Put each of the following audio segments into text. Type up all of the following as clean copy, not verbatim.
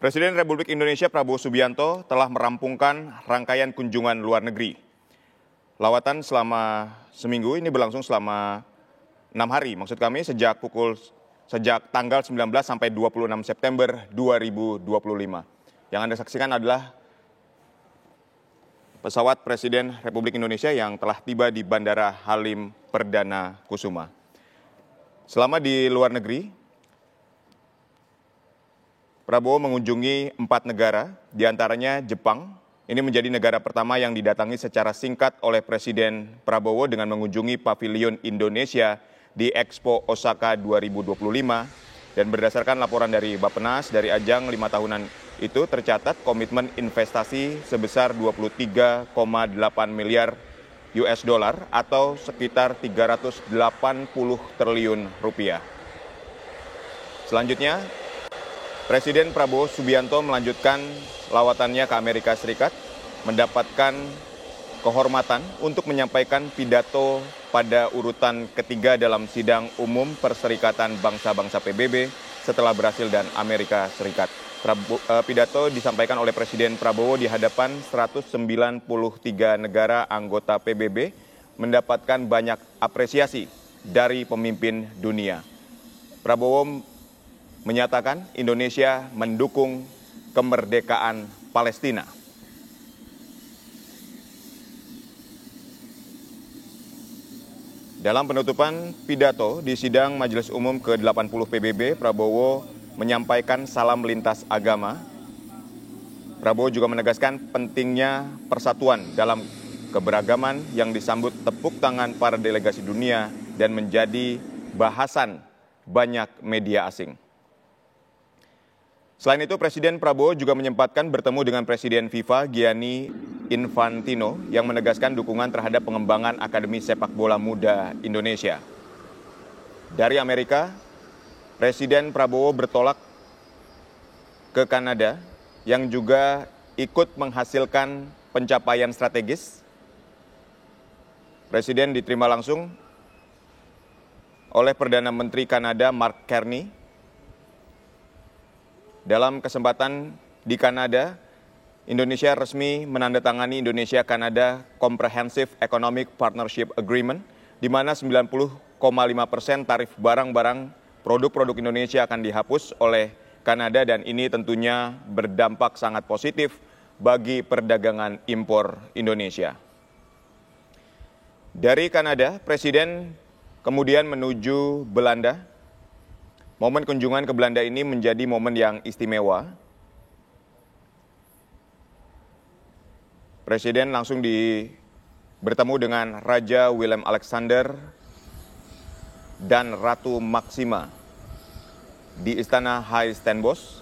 Presiden Republik Indonesia Prabowo Subianto telah merampungkan rangkaian kunjungan luar negeri. Lawatan selama seminggu ini berlangsung selama 6 hari, maksud kami sejak tanggal 19 sampai 26 September 2025. Yang Anda saksikan adalah pesawat Presiden Republik Indonesia yang telah tiba di Bandara Halim Perdana Kusuma. Selama di luar negeri, Prabowo mengunjungi 4 negara, diantaranya Jepang. Ini menjadi negara pertama yang didatangi secara singkat oleh Presiden Prabowo dengan mengunjungi Pavilion Indonesia di Expo Osaka 2025. Dan berdasarkan laporan dari Bappenas, dari ajang 5 tahunan itu tercatat komitmen investasi sebesar 23,8 miliar US dollar atau sekitar 380 triliun rupiah. Selanjutnya, Presiden Prabowo Subianto melanjutkan lawatannya ke Amerika Serikat, mendapatkan kehormatan untuk menyampaikan pidato pada urutan ketiga dalam sidang umum Perserikatan Bangsa-Bangsa PBB setelah Brasil dan Amerika Serikat. Pidato disampaikan oleh Presiden Prabowo di hadapan 193 negara anggota PBB, mendapatkan banyak apresiasi dari pemimpin dunia. Prabowo menyatakan Indonesia mendukung kemerdekaan Palestina. Dalam penutupan pidato di sidang Majelis Umum ke-80 PBB, Prabowo menyampaikan salam lintas agama. Prabowo juga menegaskan pentingnya persatuan dalam keberagaman yang disambut tepuk tangan para delegasi dunia dan menjadi bahasan banyak media asing. Selain itu, Presiden Prabowo juga menyempatkan bertemu dengan Presiden FIFA Gianni Infantino yang menegaskan dukungan terhadap pengembangan Akademi Sepak Bola Muda Indonesia. Dari Amerika, Presiden Prabowo bertolak ke Kanada yang juga ikut menghasilkan pencapaian strategis. Presiden diterima langsung oleh Perdana Menteri Kanada Mark Carney. Dalam kesempatan di Kanada, Indonesia resmi menandatangani Indonesia-Kanada Comprehensive Economic Partnership Agreement, di mana 90,5% tarif barang-barang produk-produk Indonesia akan dihapus oleh Kanada, dan ini tentunya berdampak sangat positif bagi perdagangan impor Indonesia. Dari Kanada, Presiden kemudian menuju Belanda. Momen kunjungan ke Belanda ini menjadi momen yang istimewa. Presiden langsung bertemu dengan Raja Willem-Alexander dan Ratu Maxima di Istana Hai-Stenbosch.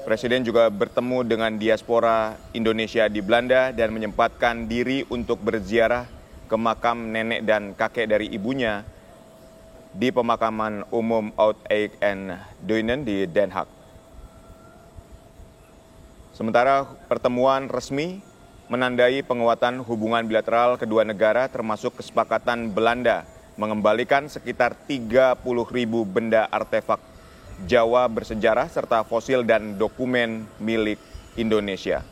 Presiden juga bertemu dengan diaspora Indonesia di Belanda dan menyempatkan diri untuk berziarah ke makam nenek dan kakek dari ibunya di pemakaman umum Oud-Eik en Duinen di Den Haag. Sementara pertemuan resmi menandai penguatan hubungan bilateral kedua negara, termasuk kesepakatan Belanda mengembalikan sekitar 30.000 benda artefak Jawa bersejarah serta fosil dan dokumen milik Indonesia.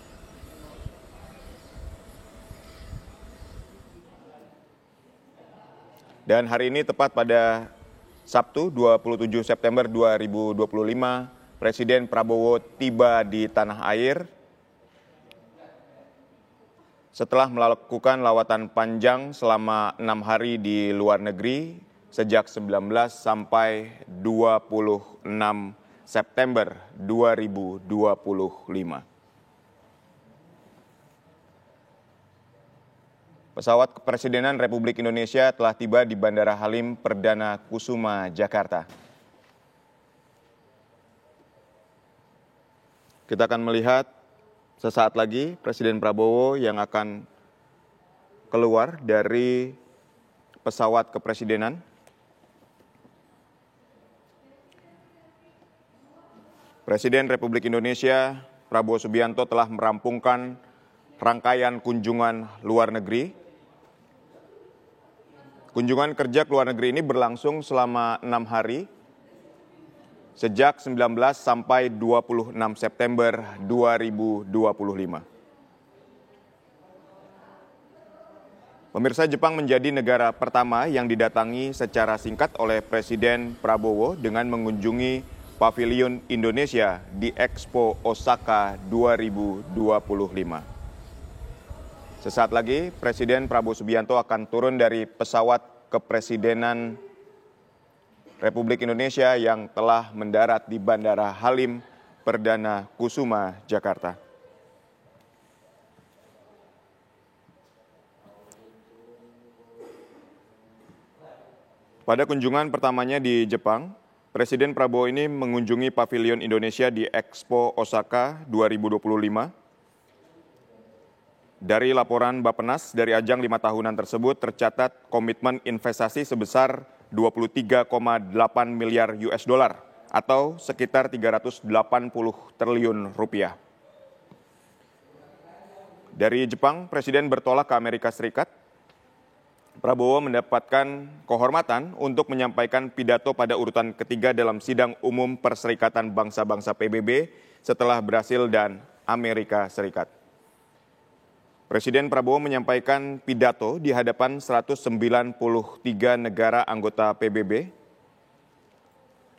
Dan hari ini tepat pada Sabtu 27 September 2025, Presiden Prabowo tiba di tanah air setelah melakukan lawatan panjang selama 6 hari di luar negeri sejak 19 sampai 26 September 2025. Pesawat Kepresidenan Republik Indonesia telah tiba di Bandara Halim Perdana Kusuma, Jakarta. Kita akan melihat sesaat lagi Presiden Prabowo yang akan keluar dari pesawat kepresidenan. Presiden Republik Indonesia Prabowo Subianto telah merampungkan rangkaian kunjungan luar negeri. Kunjungan kerja ke luar negeri ini berlangsung selama 6 hari sejak 19 sampai 26 September 2025. Pemirsa, Jepang menjadi negara pertama yang didatangi secara singkat oleh Presiden Prabowo dengan mengunjungi Pavilion Indonesia di Expo Osaka 2025. Sesaat lagi, Presiden Prabowo Subianto akan turun dari pesawat kepresidenan Republik Indonesia yang telah mendarat di Bandara Halim Perdana Kusuma, Jakarta. Pada kunjungan pertamanya di Jepang, Presiden Prabowo ini mengunjungi Pavilion Indonesia di Expo Osaka 2025. Dari laporan Bappenas dari ajang 5 tahunan tersebut tercatat komitmen investasi sebesar 23,8 miliar US dollar atau sekitar 380 triliun rupiah. Dari Jepang, Presiden bertolak ke Amerika Serikat. Prabowo mendapatkan kehormatan untuk menyampaikan pidato pada urutan ketiga dalam sidang umum Perserikatan Bangsa-Bangsa PBB setelah Brasil dan Amerika Serikat. Presiden Prabowo menyampaikan pidato di hadapan 193 negara anggota PBB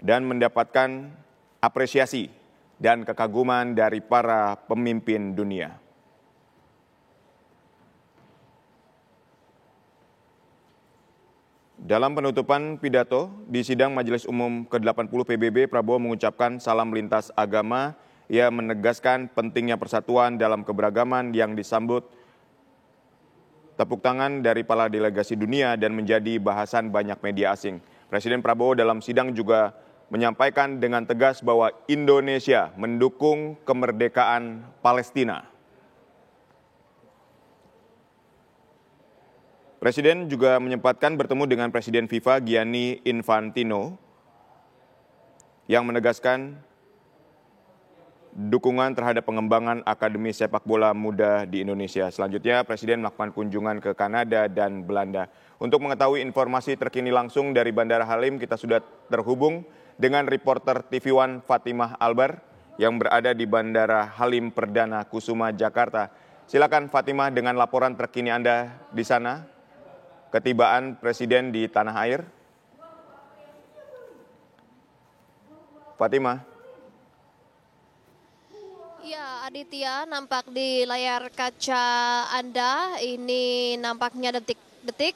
dan mendapatkan apresiasi dan kekaguman dari para pemimpin dunia. Dalam penutupan pidato di sidang Majelis Umum ke-80 PBB, Prabowo mengucapkan salam lintas agama. Ia menegaskan pentingnya persatuan dalam keberagaman yang disambut tepuk tangan dari para delegasi dunia dan menjadi bahasan banyak media asing. Presiden Prabowo dalam sidang juga menyampaikan dengan tegas bahwa Indonesia mendukung kemerdekaan Palestina. Presiden juga menyempatkan bertemu dengan Presiden FIFA Gianni Infantino yang menegaskan dukungan terhadap pengembangan Akademi Sepak Bola Muda di Indonesia. Selanjutnya, Presiden melakukan kunjungan ke Kanada dan Belanda. Untuk mengetahui informasi terkini langsung dari Bandara Halim, kita sudah terhubung dengan reporter TV One Fatimah Albar yang berada di Bandara Halim Perdana Kusuma, Jakarta. Silakan Fatimah dengan laporan terkini Anda di sana. Ketibaan Presiden di tanah air. Fatimah. Ya, Aditya, nampak di layar kaca Anda, ini nampaknya detik-detik.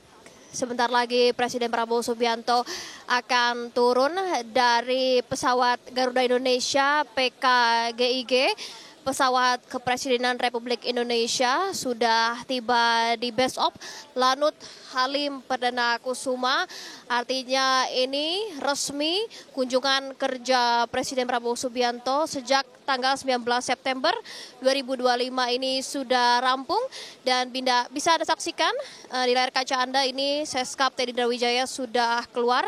Sebentar lagi Presiden Prabowo Subianto akan turun dari pesawat Garuda Indonesia PKGIG. Pesawat Kepresidenan Republik Indonesia sudah tiba di Base of Lanut Halim Perdana Kusuma. Artinya ini resmi kunjungan kerja Presiden Prabowo Subianto sejak tanggal 19 September 2025 ini sudah rampung. Dan bisa Anda saksikan di layar kaca Anda ini Seskap Teddy Drawijaya sudah keluar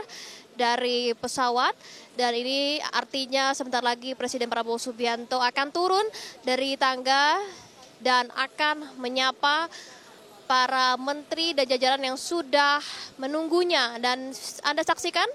dari pesawat. Dan ini artinya sebentar lagi Presiden Prabowo Subianto akan turun dari tangga dan akan menyapa para menteri dan jajaran yang sudah menunggunya. Dan Anda saksikan,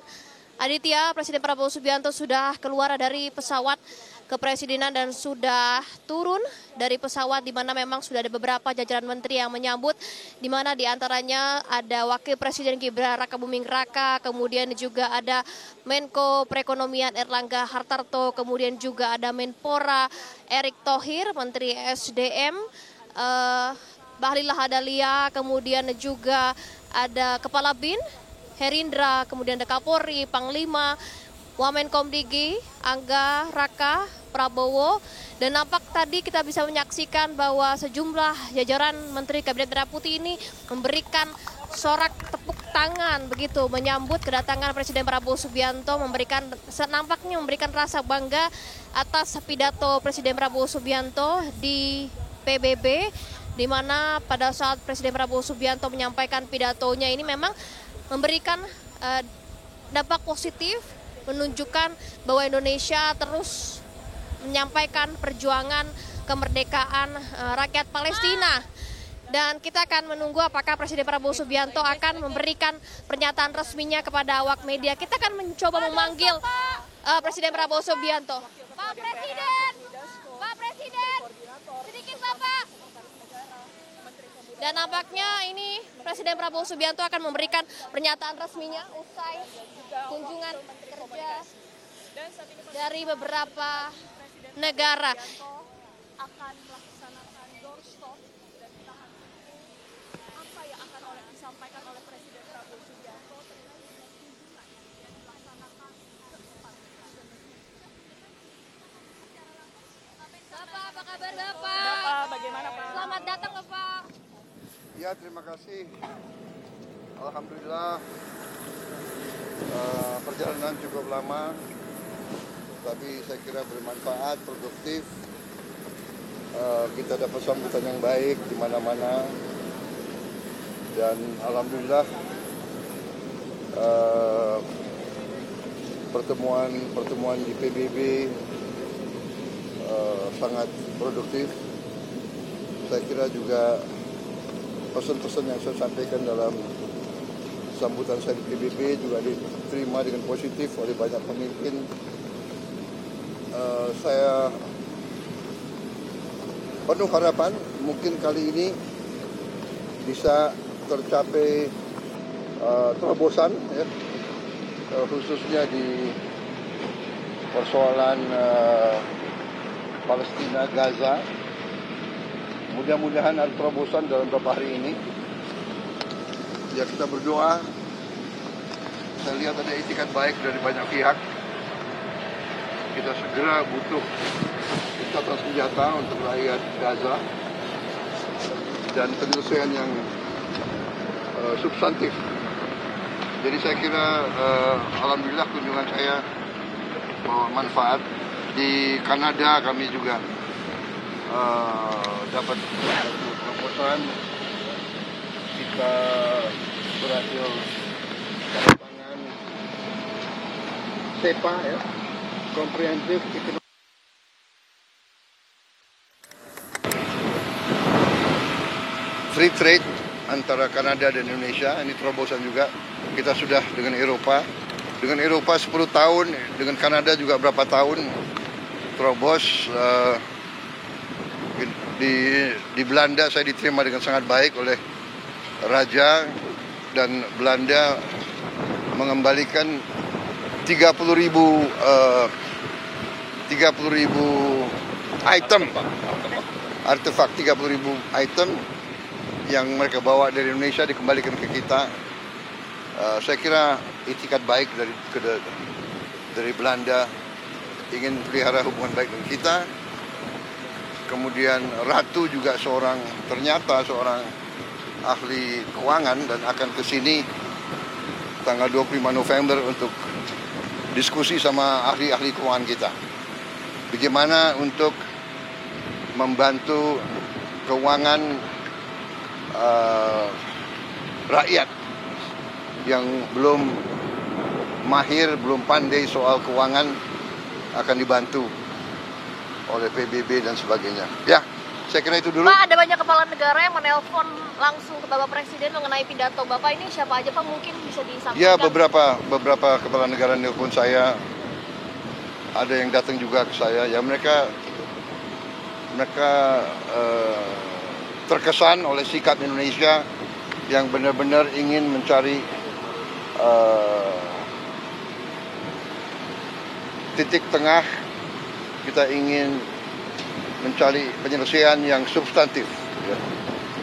Aditya, Presiden Prabowo Subianto sudah keluar dari pesawat kepresidenan dan sudah turun dari pesawat, di mana memang sudah ada beberapa jajaran menteri yang menyambut, di mana diantaranya ada Wakil Presiden Gibran Raka Buming Raka, kemudian juga ada Menko Perekonomian Erlangga Hartarto, kemudian juga ada Menpora Erick Thohir, Menteri SDM Bahlil Lahadalia, kemudian juga ada Kepala BIN Herindra, kemudian ada Kapolri, Panglima, Wamenkomdigi, Angga, Raka, Prabowo. Dan nampak tadi kita bisa menyaksikan bahwa sejumlah jajaran Menteri Kabinet Merah Putih ini memberikan sorak tepuk tangan begitu menyambut kedatangan Presiden Prabowo Subianto, nampaknya memberikan rasa bangga atas pidato Presiden Prabowo Subianto di PBB, di mana pada saat Presiden Prabowo Subianto menyampaikan pidatonya ini memang memberikan dampak positif, menunjukkan bahwa Indonesia terus menyampaikan perjuangan kemerdekaan rakyat Palestina. Dan kita akan menunggu apakah Presiden Prabowo Subianto akan memberikan pernyataan resminya kepada awak media. Kita akan mencoba memanggil Presiden Prabowo Subianto. Pak Presiden, sedikit Bapak. Dan nampaknya ini Presiden Prabowo Subianto akan memberikan pernyataan resminya usai kunjungan kerja dari beberapa negara. Akan melaksanakan doorstop dan tahan apa yang akan disampaikan oleh Presiden Prabowo Subianto terkait dengan kunjungan yang dilaksanakan ke empat negara. Bapak, apa kabar Bapak? Bapak, bagaimana Pak? Selamat datang Bapak. Ya, terima kasih. Alhamdulillah perjalanan cukup lama, tapi saya kira bermanfaat, produktif. Kita dapat sambutan yang baik di mana-mana, dan alhamdulillah pertemuan di PBB sangat produktif. Saya kira juga pesan-pesan yang saya sampaikan dalam sambutan saya di PBB juga diterima dengan positif oleh banyak pemimpin. Saya penuh harapan mungkin kali ini bisa tercapai terobosan, ya, khususnya di persoalan Palestina, Gaza. Mudah-mudahan ada terobosan dalam beberapa hari ini. Ya, kita berdoa. Saya lihat ada itikat baik dari banyak pihak. Kita segera butuh gencatan senjata untuk rakyat Gaza dan penyelesaian yang substantif. Jadi saya kira alhamdulillah kunjungan saya membawa manfaat. Di Kanada kami juga dapat terobosan. Kita berhasil tangan CEPA, ya, Comprehensive Economic Free Trade antara Kanada dan Indonesia. Ini terobosan juga. Kita sudah dengan Eropa 10 tahun, dengan Kanada juga berapa tahun terobos. Di Belanda saya diterima dengan sangat baik oleh Raja, dan Belanda mengembalikan 30.000 item, artefak 30.000 item yang mereka bawa dari Indonesia dikembalikan ke kita. Saya kira itikat baik dari Belanda, ingin pelihara hubungan baik dengan kita. Kemudian Ratu juga ternyata seorang ahli keuangan dan akan ke sini tanggal 25 November untuk diskusi sama ahli-ahli keuangan kita. Bagaimana untuk membantu keuangan rakyat yang belum mahir, belum pandai soal keuangan, akan dibantu oleh PBB dan sebagainya. Ya, saya kira itu dulu. Pak, ada banyak kepala negara yang menelpon langsung ke Bapak Presiden mengenai pidato Bapak ini. Siapa aja Pak, mungkin bisa disampaikan? Ya, beberapa kepala negara nelpon saya. Ada yang datang juga ke saya. Ya, mereka terkesan oleh sikap Indonesia yang benar-benar ingin mencari titik tengah. Kita ingin mencari penyelesaian yang substantif, ya.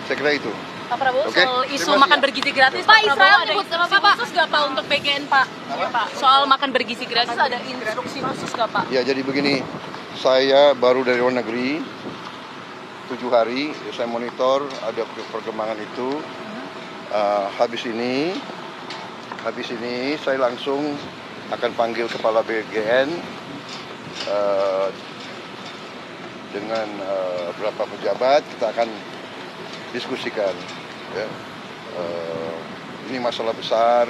Saya kira itu. Pak Prabowo, Oke, soal isu terima makan kasih. bergizi gratis, Pak, Pak Israel Prabowo ada nyebut instruksi apa, Pak? khusus nggak Pak untuk PGN Pak? Ya, Pak. Soal makan bergizi gratis ada instruksi khusus nggak Pak? Ya, jadi begini, saya baru dari luar negeri 7 hari, saya monitor ada perkembangan itu. Habis ini saya langsung akan panggil kepala BGN dengan beberapa pejabat. Kita akan diskusikan, ya. Ini masalah besar,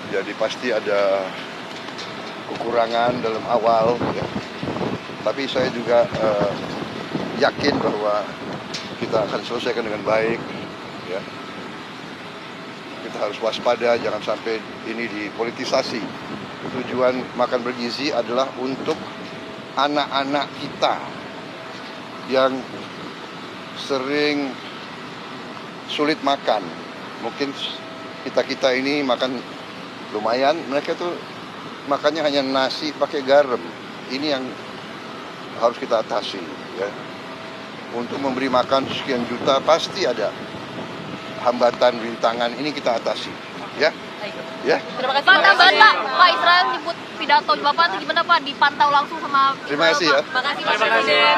jadi pasti ada kekurangan dalam awal, ya. Tapi saya juga yakin bahwa kita akan selesaikan dengan baik, ya. Kita harus waspada, jangan sampai ini dipolitisasi. tujuan makan bergizi adalah untuk anak-anak kita yang sering sulit makan. Mungkin kita ini makan lumayan, mereka tuh makannya hanya nasi pakai garam. Ini yang harus kita atasi, ya. Untuk memberi makan sekian juta pasti ada hambatan, rintangan, ini kita atasi, ya. Ya. Terima kasih. Pak, tambahan Pak, Pak Israel nyebut pidato Bapak itu gimana Pak? Dipantau langsung sama Terima kasih ya. Terima kasih Pak Presiden.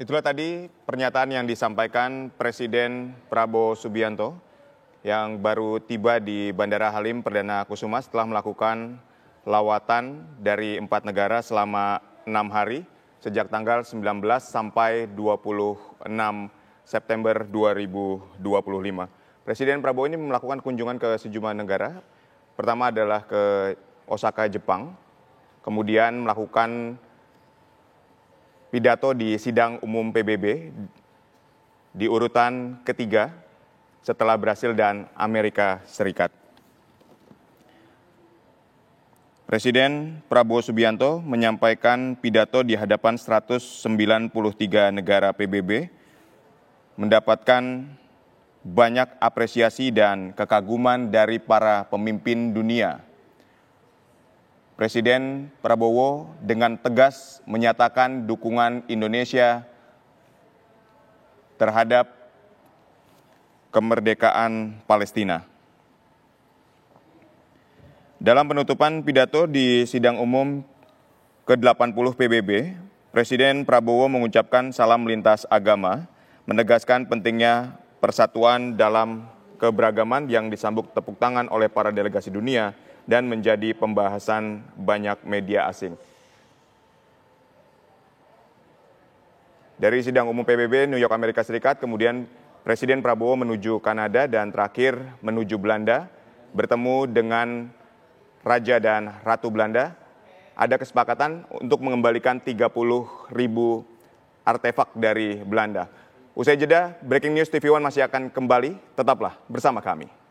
Itulah tadi pernyataan yang disampaikan Presiden Prabowo Subianto yang baru tiba di Bandara Halim Perdana Kusuma setelah melakukan lawatan dari 4 negara selama 6 hari sejak tanggal 19 sampai 26 September 2025. Presiden Prabowo ini melakukan kunjungan ke sejumlah negara. Pertama adalah ke Osaka, Jepang, kemudian melakukan pidato di sidang umum PBB di urutan ketiga setelah Brasil dan Amerika Serikat. Presiden Prabowo Subianto menyampaikan pidato di hadapan 193 negara PBB, mendapatkan banyak apresiasi dan kekaguman dari para pemimpin dunia. Presiden Prabowo dengan tegas menyatakan dukungan Indonesia terhadap kemerdekaan Palestina. Dalam penutupan pidato di sidang umum ke-80 PBB, Presiden Prabowo mengucapkan salam lintas agama, menegaskan pentingnya persatuan dalam keberagaman yang disambut tepuk tangan oleh para delegasi dunia dan menjadi pembahasan banyak media asing. Dari sidang umum PBB New York, Amerika Serikat, kemudian Presiden Prabowo menuju Kanada dan terakhir menuju Belanda, bertemu dengan Raja dan Ratu Belanda. Ada kesepakatan untuk mengembalikan 30.000 artefak dari Belanda. Usai jeda, Breaking News TV One masih akan kembali, tetaplah bersama kami.